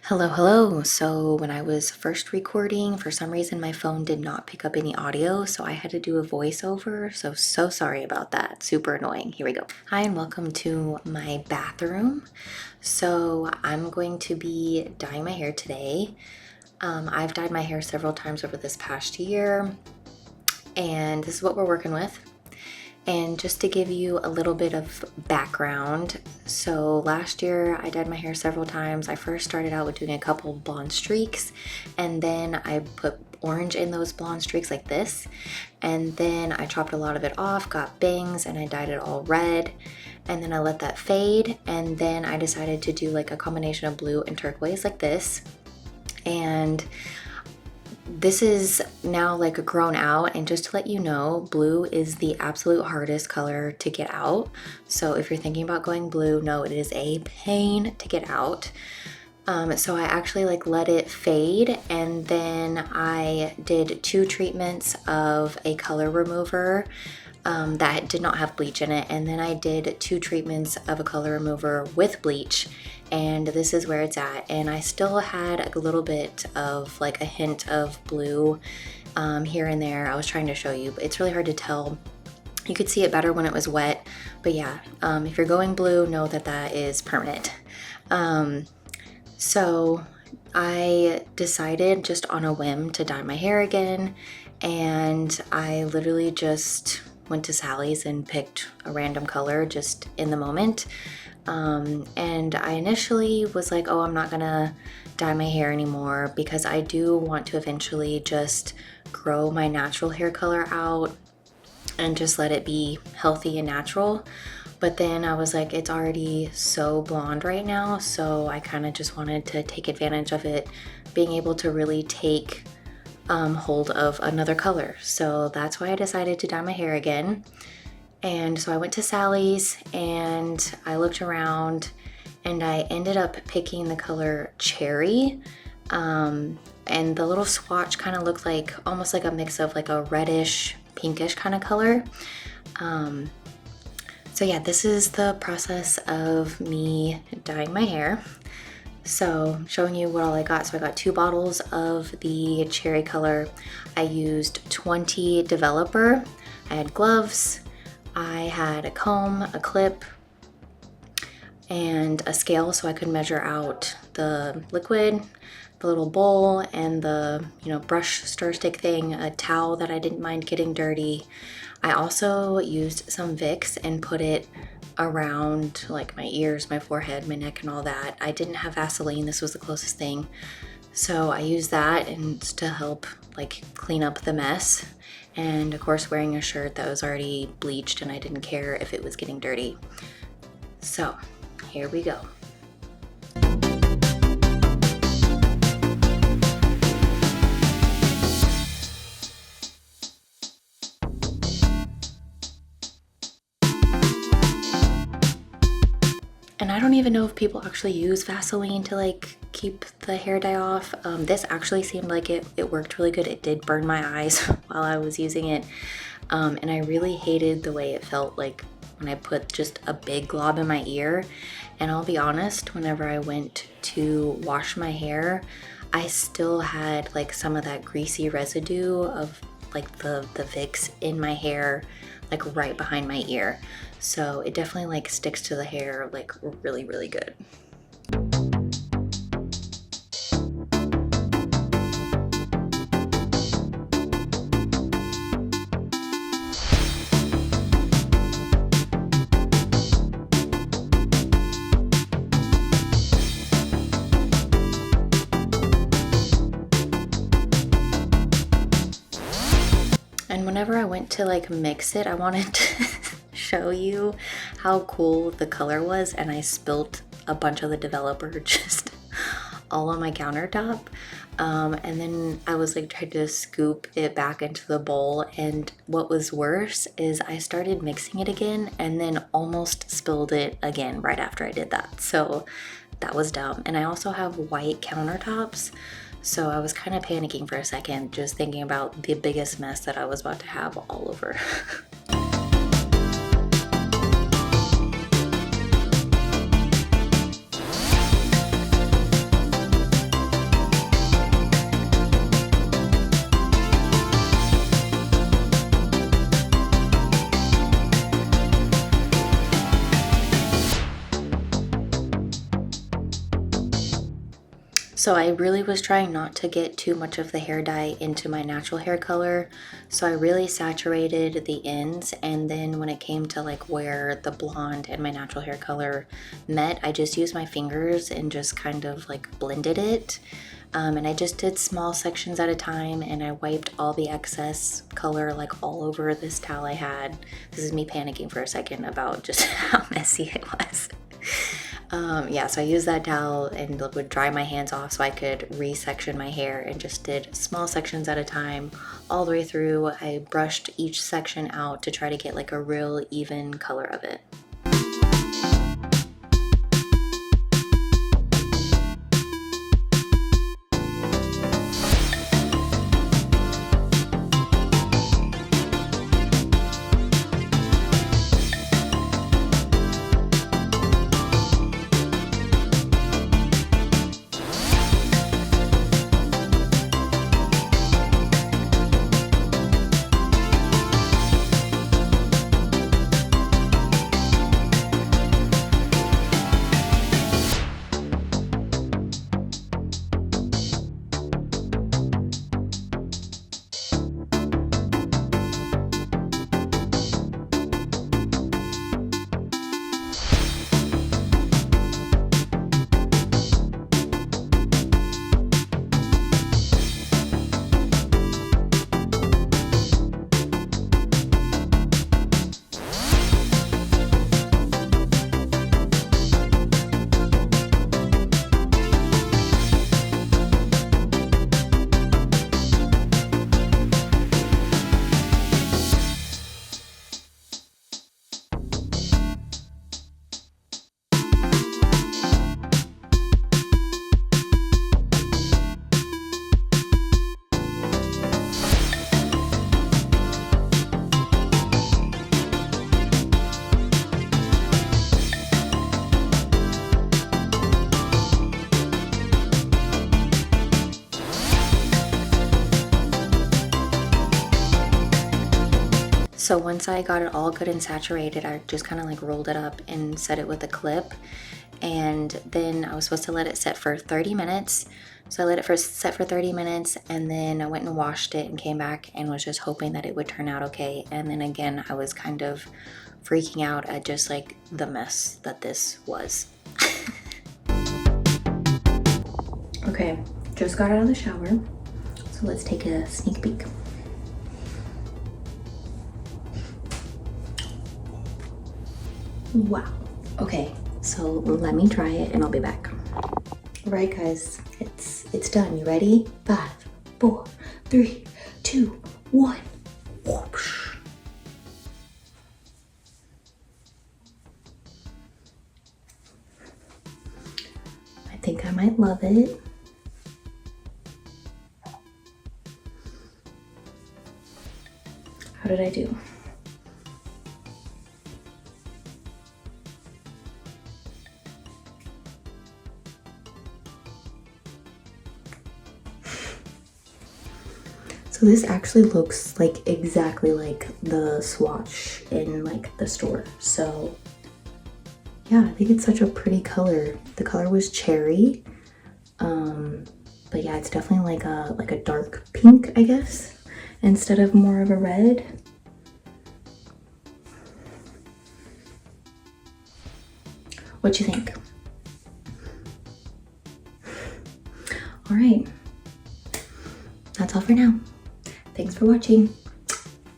Hello, hello. So when I was first recording, for some reason my phone did not pick up any audio, so I had to do a voiceover. So sorry about that. Super annoying. Here we go. Hi and welcome to my bathroom. So I'm going to be dyeing my hair today. I've dyed my hair several times over this past year, and this is what we're working with. And just to give you a little bit of background, so last year I dyed my hair several times. I first started out with doing a couple blonde streaks, and then I put orange in those blonde streaks like this. And then I chopped a lot of it off, got bangs, and I dyed it all red. And then I let that fade, and then I decided to do like a combination of blue and turquoise like this. And this is now like grown out, and just to let you know, blue is the absolute hardest color to get out. So if you're thinking about going blue, no, it is a pain to get out. So I actually like let it fade, and then I did 2 treatments of a color remover that did not have bleach in it, and then I did 2 treatments of a color remover with bleach, and this is where it's at. And I still had a little bit of like a hint of blue here and there. I was trying to show you, but it's really hard to tell. You could see it better when it was wet, but yeah, if you're going blue, know that that is permanent. So I decided just on a whim to dye my hair again, and I literally just went to Sally's and picked a random color just in the moment. And I initially was like, oh, I'm not gonna dye my hair anymore because I do want to eventually just grow my natural hair color out and just let it be healthy and natural. But then I was like, it's already so blonde right now, so I kind of just wanted to take advantage of it being able to really take hold of another color. So that's why I decided to dye my hair again. And so I went to Sally's and I looked around, and I ended up picking the color Cherry. And the little swatch kind of looked like almost like a mix of like a reddish, pinkish kind of color. So yeah, this is the process of me dyeing my hair. So I'm showing you what all I got. So I got 2 bottles of the cherry color. I used 20 developer. I had gloves. I had a comb, a clip, and a scale so I could measure out the liquid, the little bowl, and the brush stir stick thing, a towel that I didn't mind getting dirty. I also used some Vicks and put it around like my ears, my forehead, my neck, and all that. I didn't have Vaseline. This was the closest thing. So I used that and to help like clean up the mess. And of course wearing a shirt that was already bleached, and I didn't care if it was getting dirty. So here we go. And I don't even know if people actually use Vaseline to like keep the hair dye off. This actually seemed like it worked really good. It did burn my eyes while I was using it. And I really hated the way it felt like when I put just a big glob in my ear. And I'll be honest, whenever I went to wash my hair, I still had like some of that greasy residue of like the Vicks in my hair, like right behind my ear. So it definitely like sticks to the hair like really, really good. And whenever I went to like mix it, I wanted to show you how cool the color was, and I spilt a bunch of the developer just all on my countertop. And then I was like trying to scoop it back into the bowl, and what was worse is I started mixing it again and then almost spilled it again right after I did that. So that was dumb. And I also have white countertops, so I was kind of panicking for a second, just thinking about the biggest mess that I was about to have all over. So I really was trying not to get too much of the hair dye into my natural hair color. So I really saturated the ends, and then when it came to like where the blonde and my natural hair color met, I just used my fingers and just kind of like blended it. And I just did small sections at a time, and I wiped all the excess color like all over this towel I had. This is me panicking for a second about just how messy it was. Yeah, so I used that towel and would dry my hands off so I could resection my hair, and just did small sections at a time all the way through. I brushed each section out to try to get like a real even color of it. So once I got it all good and saturated, I just kind of like rolled it up and set it with a clip. And then I was supposed to let it set for 30 minutes. So I let it set for 30 minutes, and then I went and washed it and came back and was just hoping that it would turn out okay. And then again, I was kind of freaking out at just like the mess that this was. Okay, just got out of the shower. So let's take a sneak peek. Wow. Okay, so let me try it and I'll be back. All right, guys, it's done. You ready? 5, 4, 3, 2, 1. Whoosh. I think I might love it. How did I do? So this actually looks like exactly like the swatch in like the store. So yeah, I think it's such a pretty color. The color was cherry. But yeah, it's definitely like a dark pink, I guess, instead of more of a red. What you think? All right, that's all for now. Thanks for watching.